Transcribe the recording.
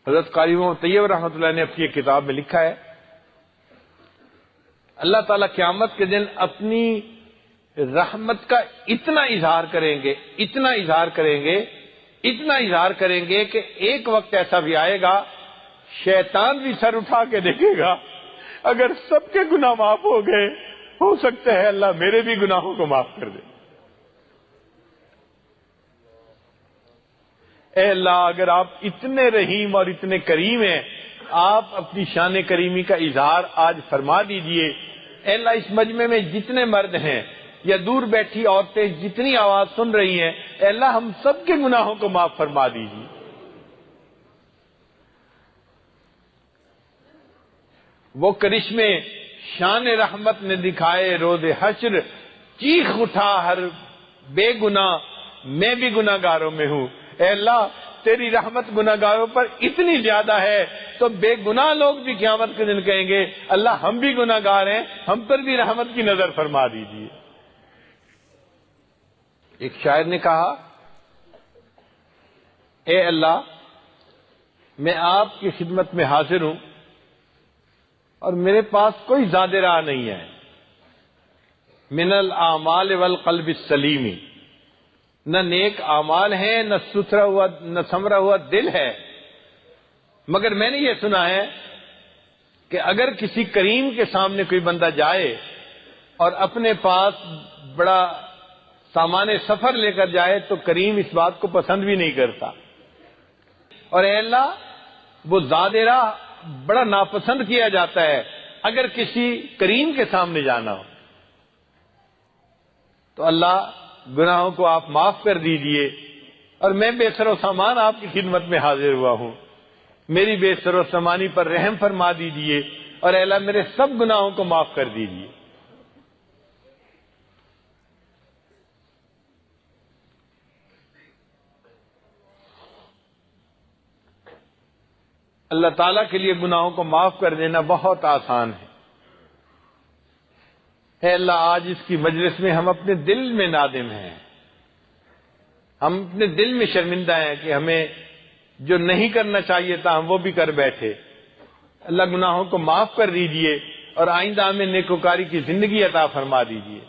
حضرت قاری محمد طیب رحمۃ اللہ نے اپنی ایک کتاب میں لکھا ہے، اللہ تعالیٰ قیامت کے دن اپنی رحمت کا اتنا اظہار کریں گے، اتنا اظہار کریں گے، اتنا اظہار کریں گے کہ ایک وقت ایسا بھی آئے گا شیطان بھی سر اٹھا کے دیکھے گا، اگر سب کے گناہ معاف ہو گئے ہو سکتا ہے اللہ میرے بھی گناہوں کو معاف کر دے۔ اے اللہ، اگر آپ اتنے رحیم اور اتنے کریم ہیں، آپ اپنی شان کریمی کا اظہار آج فرما دیجئے۔ اے اللہ، اس مجمع میں جتنے مرد ہیں یا دور بیٹھی عورتیں جتنی آواز سن رہی ہیں، اے اللہ ہم سب کے گناہوں کو معاف فرما دیجیے۔ وہ کرشمے شان رحمت نے دکھائے روز حشر، چیخ اٹھا ہر بے گناہ میں بھی گناہ گاروں میں ہوں۔ اے اللہ، تیری رحمت گناہ گاروں پر اتنی زیادہ ہے تو بے گناہ لوگ بھی قیامت کے دن کہیں گے اللہ ہم بھی گناہ گار ہیں، ہم پر بھی رحمت کی نظر فرما دیجیے۔ ایک شاعر نے کہا، اے اللہ میں آپ کی خدمت میں حاضر ہوں اور میرے پاس کوئی زیادہ راہ نہیں ہے، من الاعمال والقلب السلیم، نہ نیک اعمال ہیں، نہ ستھرا ہوا نہ سمرا ہوا دل ہے، مگر میں نے یہ سنا ہے کہ اگر کسی کریم کے سامنے کوئی بندہ جائے اور اپنے پاس بڑا سامان سفر لے کر جائے تو کریم اس بات کو پسند بھی نہیں کرتا، اور اے اللہ وہ زاد راہ بڑا ناپسند کیا جاتا ہے اگر کسی کریم کے سامنے جانا ہو۔ تو اللہ گناہوں کو آپ معاف کر دیجئے، اور میں بے سر و سامان آپ کی خدمت میں حاضر ہوا ہوں، میری بے سر و سامانی پر رحم فرما دیجئے، اور اے اللہ میرے سب گناہوں کو معاف کر دیجئے۔ اللہ تعالیٰ کے لیے گناہوں کو معاف کر دینا بہت آسان ہے۔ اے اللہ، آج اس کی مجلس میں ہم اپنے دل میں نادم ہیں، ہم اپنے دل میں شرمندہ ہیں کہ ہمیں جو نہیں کرنا چاہیے تھا ہم وہ بھی کر بیٹھے۔ اللہ گناہوں کو معاف کر دیجئے اور آئندہ ہمیں نیکوکاری کی زندگی عطا فرما دیجئے۔